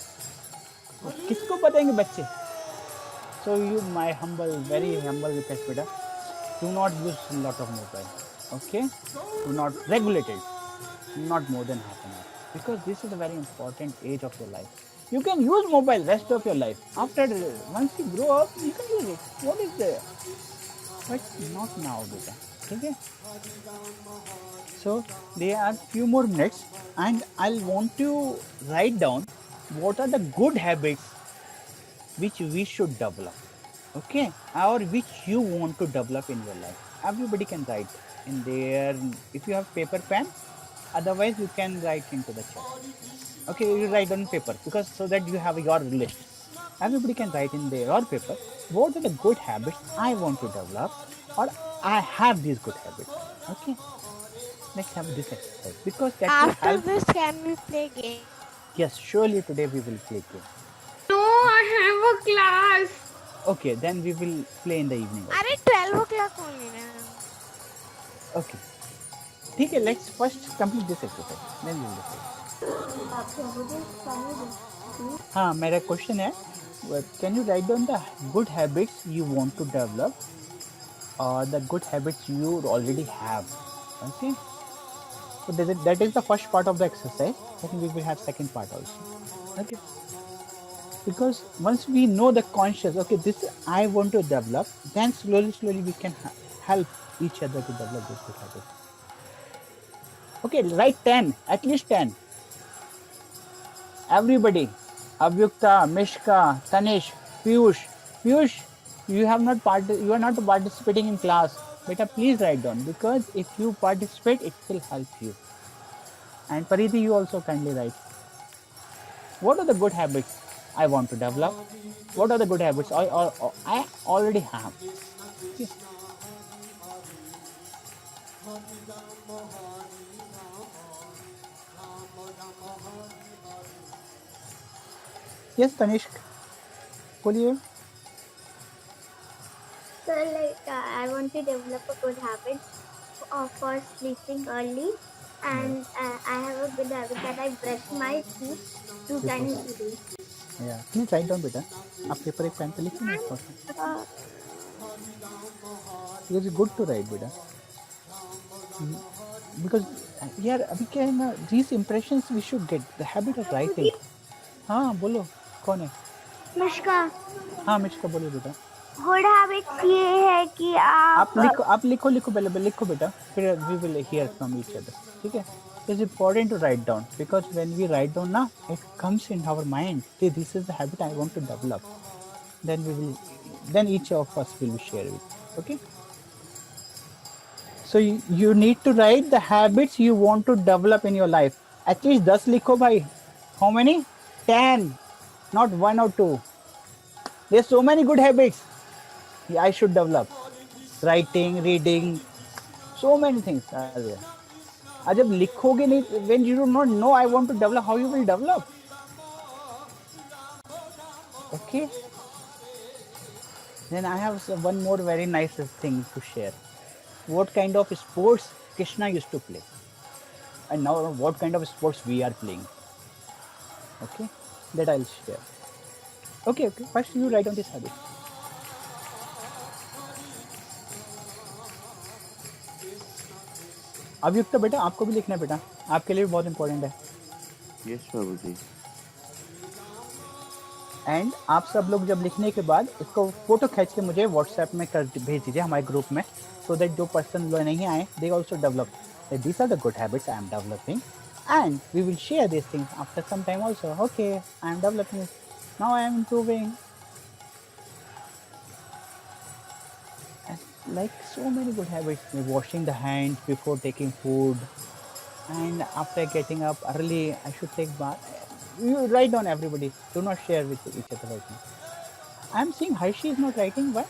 किसको बताएंगे बच्चे? So my very humble request, beta, do not use a lot of mobile. Okay? Do not regulate it. Not more than half an hour. Because this is a very important age of your life. You can use mobile rest of your life. Once you grow up, you can use it. What is there? But not now, beta. Okay? So there are few more minutes, and I'll want to write down what are the good habits which we should develop, okay, or which you want to develop in your life. Everybody can write in there. If you have paper pen, otherwise you can write into the chat. Okay, you write on paper, because so that you have your list. Everybody can write in their or paper what are the good habits I want to develop, or I have these good habits. Okay, let's have this exercise, because that will After help. this, can we play game? Yes, surely today we will play game. No, I have a class. Okay, then we will play in the evening also. अरे 12 o'clock only ना. Okay. ठीक है, let's first complete this exercise. Then we will decide. Prabhuji, can you repeat? हाँ, मेरा question है, can you write down the good habits you want to develop, or the good habits you already have? Okay. So that is the first part of the exercise. Then we will have second part also. Okay. Because once we know the conscious, okay, this I want to develop, then slowly we can help each other to develop those good habits. Okay, write 10, at least 10. Everybody, Avyukta, Mishka, Tanish, Piyush, you are not participating in class. Beta, please write down, because if you participate, it will help you. And Pariti, you also kindly write. What are the good habits I want to develop? What are the good habits I already have? Okay. Yes, Tanishq, बोलिए. So I want to develop a good habit for sleeping early, and I have a good habit that I brush my teeth 2 times a day. Yeah, please write down बेटा. आप paper एक pen पे लिखिए ना थोड़ा सा. Uh, Because it's good to write बेटा. Because यार अभी क्या है ना, these impressions we should get the habit of writing. हाँ बोलो, कौन है? अनुष्का, हाँ मिश्का बोलिए बेटा. गुड हैबिट्स ये है कि आप लिखो पहले लिखो बेटा, फिर we will hear from each other. ठीक है? It's important to write down because when we write down ना, it comes in our mind. See, this is the habit I want to develop. Then each of us will share it. Okay? So you need to write the habits you want to develop in your life. At least 10 लिखो भाई. How many? 10. Not 1 or 2. There's so many good habits I should develop. Writing, reading, so many things are there. आज जब लिखोगे नहीं, when you do not know I want to develop, how you will develop? Okay. Then I have one more very nice thing to share. What kind of sports Krishna used to play, and now what kind of sports we are playing. Okay, that I'll share. Okay. First you write on this habit. अभियुक्त बेटा आपको भी लिखना है बेटा, आपके लिए भी बहुत इंपॉर्टेंट है. यस बाबूजी. एंड आप सब लोग जब लिखने के बाद इसको फोटो खींच के मुझे व्हाट्सएप में भेज दीजिए हमारे ग्रुप में, सो दैट जो पर्सन लोग नहीं आए they also develop. These are the good habits I am developing and we will share this things after some time also. Okay, I am developing, now I am improving. Like so many good habits, washing the hands before taking food, and after getting up early I should take bath. You write down everybody, do not share with each other right now. I'm seeing Harshi is not writing. What?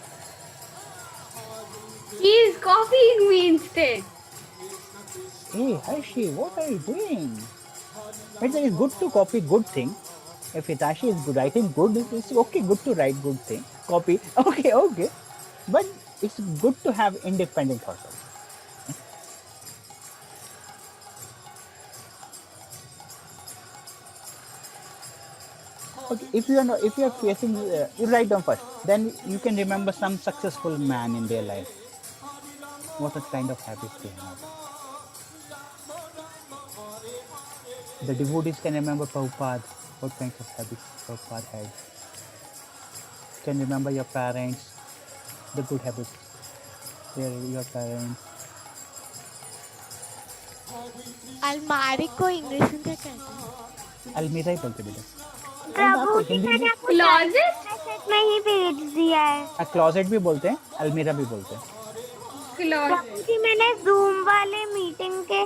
He is copying me instead. Hey Harshi, what are you doing? It is good to copy good thing. If Hitachi is good writing good, it's okay, good to write good thing, copy. Okay, but it's good to have independent thoughts also. Okay, if you are facing, you write down first. Then you can remember some successful man in their life. What kind of habits they have. The devotees can remember Prabhupada. What kinds of habits Prabhupada had. Can remember your parents. The good habits. Your parents. अलमारी को English में क्या कहते हैं? अलमीरा ही बोलते बेटा. प्रभु जी मैंने आपको Closet? मैसेज में ही भेज दिया है. क्लोजेट भी बोलते हैं, अलमीरा भी बोलते हैं. Closet. प्रभु जी मैंने जूम वाले मीटिंग के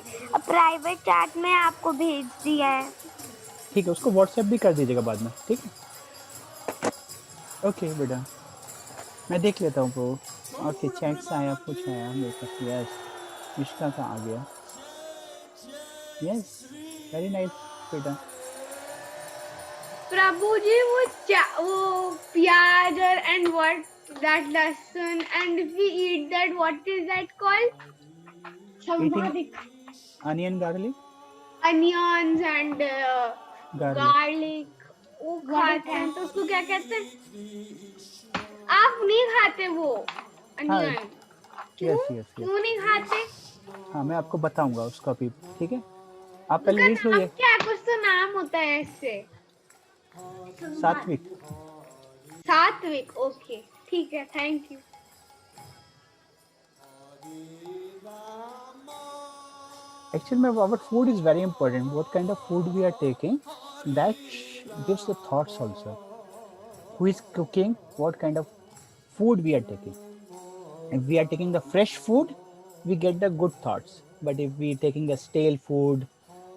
प्राइवेट चैट में आपको भेज दिया है. ठीक है, उसको व्हाट्सएप भी कर दीजिएगा बाद में. ठीक है. ओके बेटा, मैं देख लेता हूँ वो. ओके, चैट्स आया, कुछ आया मेरे पास. यस, मिश्का का आ गया. यस, वेरी नाइस बेटा. प्रभु जी वो प्याज और and what that लहसुन and if we eat that, what is that called? Eating onion garlic. Onions and Garlic. garlic. वो खाते हैं तो उसको क्या कहते हैं? आप नहीं खाते वो onion. क्यों? यस. क्यों नहीं खाते? हाँ, मैं आपको बताऊंगा उसका भी. ठीक है, आप पहले लिख लो ये. क्या कुछ तो नाम होता है इससे. सात्विक. सात्विक. ओके, ठीक है, thank you. Actually, our food is very important. What kind of food we are taking, that gives the thoughts also. Who is cooking? What kind of food we are taking? If we are taking the fresh food, we get the good thoughts. But if we are taking the stale food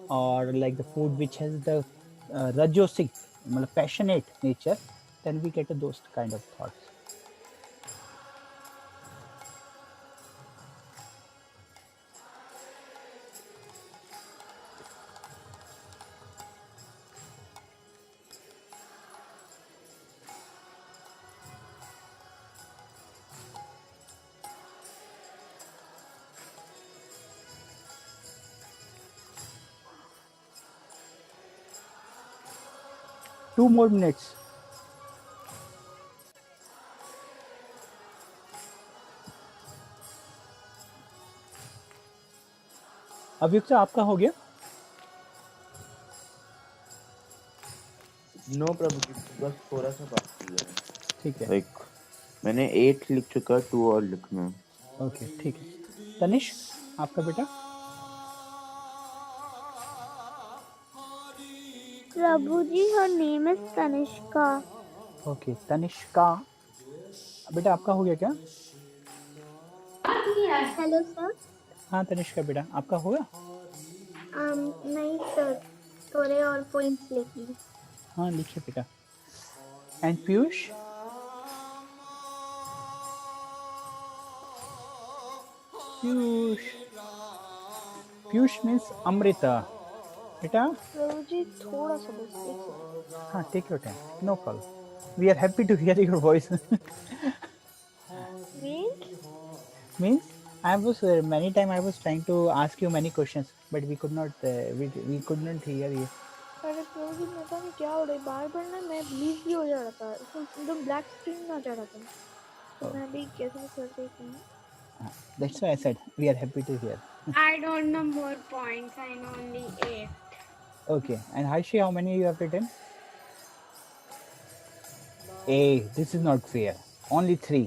or like the food which has the rajosic, passionate nature, then we get those kind of thoughts. 2 more minutes. अभियुक्त आपका हो गया? No प्रभु जी, बस थोड़ा सा बाकी है। ठीक है, लाइक मैंने 8 लिख चुका, 2 और लिखना है। ओके ठीक है। तनिष्क आपका बेटा? प्रभु जी, her name is Tanishka. Okay Tanishka बेटा आपका हो गया क्या? Hello sir. हाँ तनिष्का बेटा आपका होगा? नहीं सर, थोड़े और पॉइंट्स लिखिए। हाँ लिखिए बेटा। एंड पीयूष? पीयूष, पीयूष मीन्स अमृता बेटा। प्रभु जी थोड़ा सा बस एक सेकंड। हाँ take your time, no problem, we are happy to hear your voice. Means I was many time I was trying to ask you many questions, but we could not we could not hear you. अरे प्रभु जी पता नहीं क्या हो रहा है, बार बार ना मैं bleach भी हो जा रहा था, एकदम ब्लैक स्क्रीन आ जा रहा था, तो मैं भी कैसे कर रही थी। That's why I said we are happy to hear. I don't know more points. I know only 8. Okay, and Harshi, how many you have written? Hey, this is not fair. Only 3.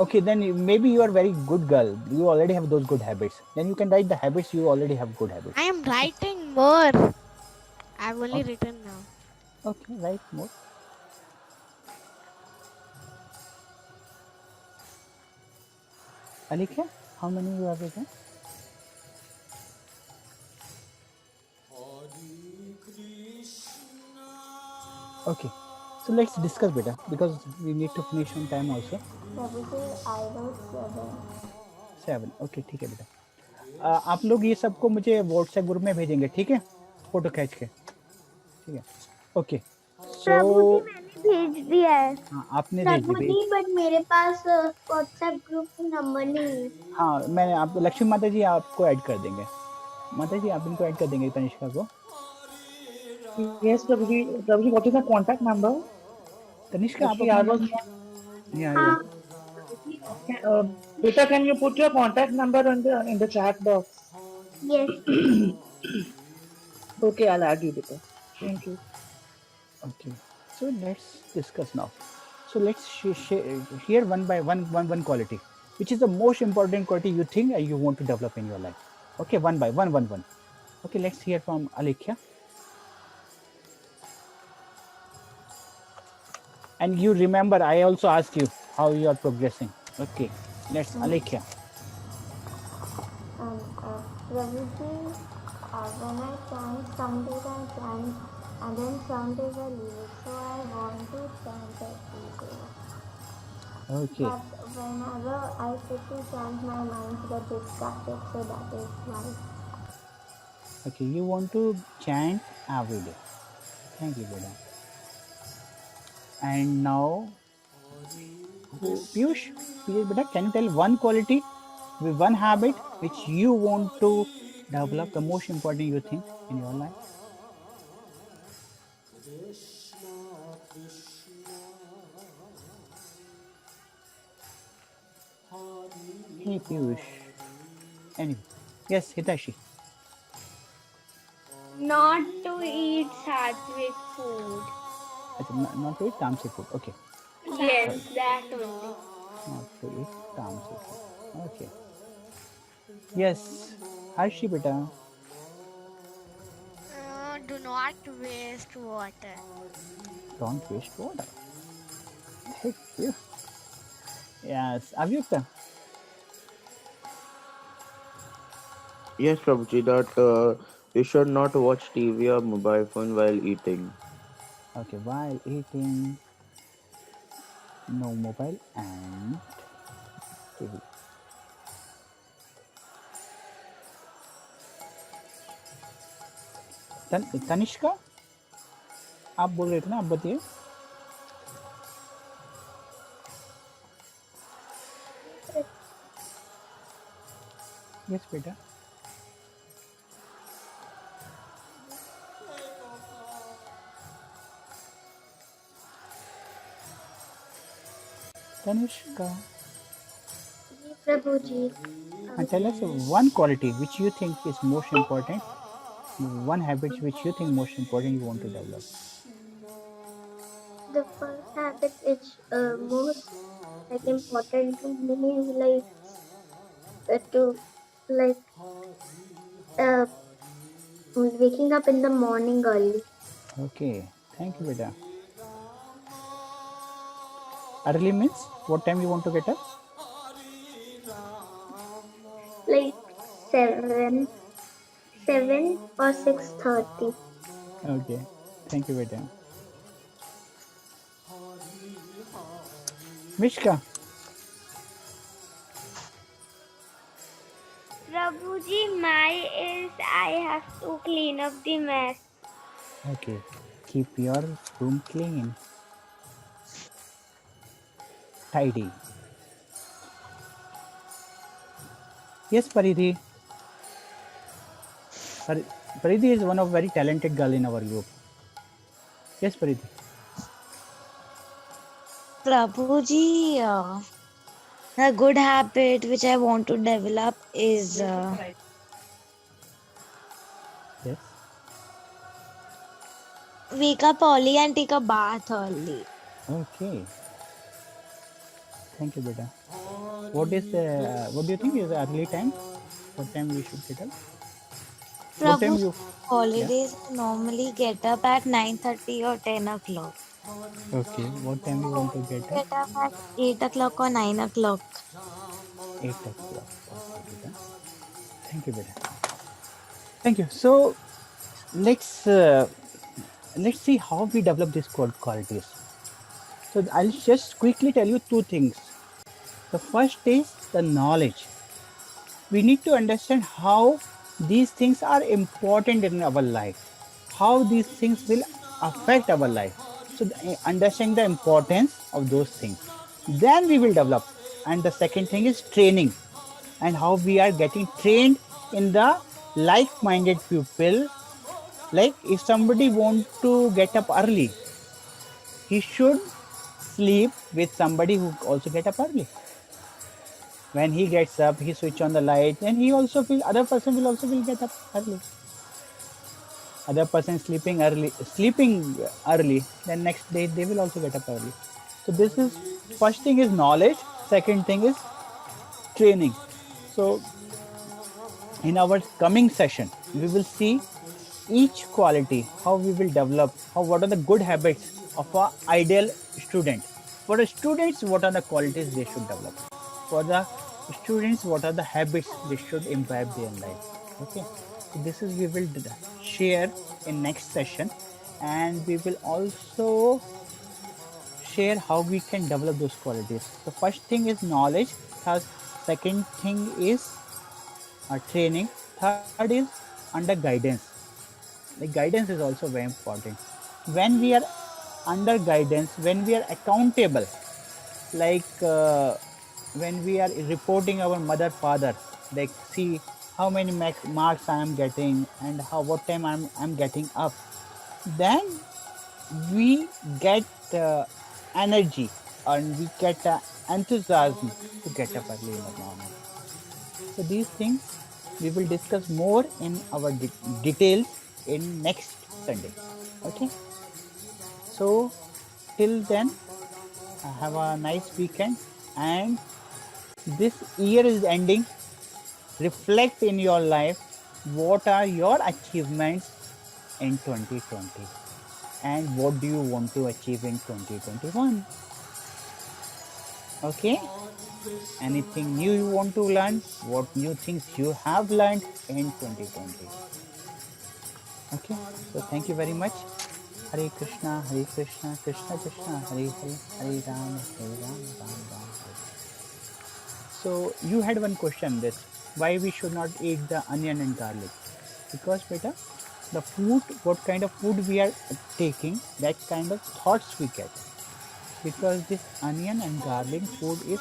Okay, then maybe you are very good girl. You already have those good habits. Then you can write the habits you already have good habits. I am writing more. I've only written now. Okay, write more. Alikya, how many you have written? Okay, so let's discuss better because we need to finish on time also. Prabhu ji I wrote 7. 7. Okay, ठीक है बेटा। आप लोग ये सबको मुझे WhatsApp group में भेजेंगे, ठीक है? फोटो खींच के, ठीक है? ओके। प्रभु जी मैंने भेज दिया है। हाँ आपने भेज प्रभु दिया। जी बट मेरे पास व्हाट्सएप ग्रुप नंबर नहीं है। हाँ मैं आपको लक्ष्मी माता जी आपको ऐड कर देंगे। माता जी आप इनको ऐड कर देंगे तनिष्का को। Yes, Prabhuji, what is the contact number? Tanishka आप Actually, I was अपना not. Beta, can you put your contact number in the chat box? Yes. Okay, I'll add you, Beta. Thank you. Okay, so let's discuss now. So let's share one by one quality, which is the most important quality you think you want to develop in your life. Okay, one by one. Okay, let's hear from Alekhya. And you remember, I also asked you how you are progressing. Okay, let's Alekhya. Prabhu ji, when I chant, some days I chant and then some days I leave it. So I want to chant every day. Okay. But whenever I sit to chant, my mind gets distracted. So that is why. Okay, you want to chant every day. Thank you, Beda. And now, Piyush, Beda, can you tell one quality, with one habit which you want to develop, the most important you think in your life? Hey Piyush. Anyway, yes, Hitashi. Not to eat sattvic food. Not to eat tamasic food. Okay. Yes, that only. Not to eat tamasic food. Okay. Yes, Harshi beta. Do not waste water. Don't waste water. Thank you. Yes, Avyukta. Yes, Prabhuji, that you should not watch TV or mobile phone while eating. Okay, while eating, no mobile and TV. Tanishka आप बोल रहे थे ना, आप बताइए। Yes बेटा। Tanushka. Ji Prabhu ji, And tell us one quality which you think is most important, one habit which you think most important you want to develop. the first habit is most like important to me is like to like uh, waking up in the morning early. Okay, thank you, beta. Early means what time you want to get up? Like 7 or 6:30. Okay, thank you, beta. Mishka. Prabhuji, my is I have to clean up the mess. Okay, keep your room clean, tidy. Yes, Paridhi. Paridhi is one of very talented girl in our group. Yes, Paridhi. Prabhuji, a good habit which I want to develop is Yes. wake up early and take a bath early. Okay. Thank you, beta. What do you think is the early time? What time we should get up? What time Prabhu, you? Yeah. holidays I normally get up at 9:30 or 10 o'clock. Okay. What time you want to get up? Get up at 8 o'clock or 9 o'clock. 8 o'clock. Okay, beta. Thank you, beta. Thank you. So let's see how we develop these qualities. So I'll just quickly tell you two things. The first is the knowledge. We need to understand how these things are important in our life, how these things will affect our life. So understanding the importance of those things, then we will develop. And the second thing is training, and how we are getting trained in the like-minded people. Like if somebody want to get up early, he should sleep with somebody who also get up early. When he gets up, he switch on the light, and he also will. Other person will also will get up early. Other person sleeping early. Then next day they will also get up early. So this is first thing is knowledge. Second thing is training. So in our coming session, we will see each quality, how we will develop, what are the good habits of an ideal student. For the students, what are the qualities they should develop. For the students, what are the habits they should imbibe their life. Okay, so this is we will share in next session, and we will also share how we can develop those qualities. The first thing is knowledge. Second thing is training. Third is under guidance. The guidance is also very important. When we are under guidance, when we are accountable, like when we are reporting our mother, father, like see how many marks I am getting and what time I'm getting up, then we get energy and we get enthusiasm to get up early in the morning. So these things we will discuss more in our details in next Sunday. Okay. So till then, have a nice weekend, and this year is ending. Reflect in your life what are your achievements in 2020 and what do you want to achieve in 2021. Okay, anything new you want to learn, what new things you have learned in 2020. Okay, so thank you very much. Hare Krishna, Krishna Krishna, Hare Hare, Hare Ram, Ram Ram. So you had one question, this why we should not eat the onion and garlic. Because beta, the food, what kind of food we are taking, that kind of thoughts we get. Because this onion and garlic food is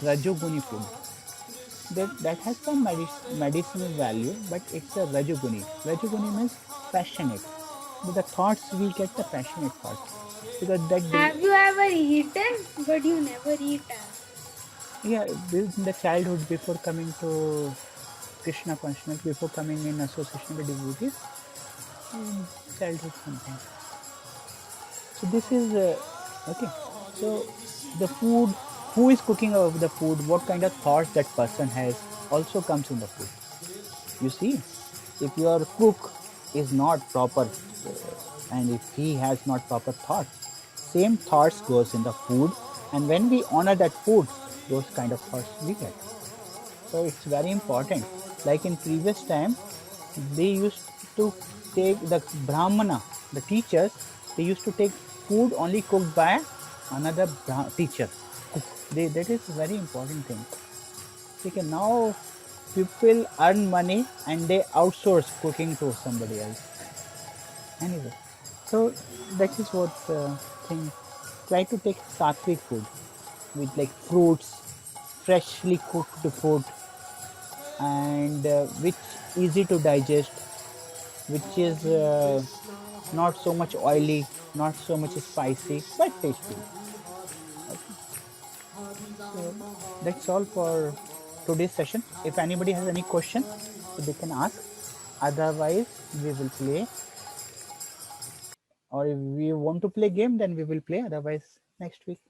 Rajoguni food. That has some medicinal value, but it's a Rajoguni. Rajoguni means passionate. With the thoughts, we get the passionate thoughts. Because that day, Have you ever eaten? But you never eaten. yeah, in the childhood, before coming to Krishna consciousness, before coming in association with devotees, in childhood something. So this is okay. So the food, who is cooking of the food, what kind of thoughts that person has, also comes in the food. You see, if your cook is not proper, and if he has not proper thoughts, same thoughts goes in the food, and when we honor that food, those kind of thoughts we get. So it's very important. Like in previous time, they used to take the brahmana, the teachers, they used to take food only cooked by another teacher. That is a very important thing. Okay, now people earn money and they outsource cooking to somebody else. Anyway, so that is what thing. Try to take sattvic food with like fruits, freshly cooked food, and which easy to digest, which is not so much oily, not so much spicy, but tasty. So that's all for today's session. If anybody has any question, so they can ask. Otherwise, we will play. Or if we want to play game, then we will play. Otherwise, next week.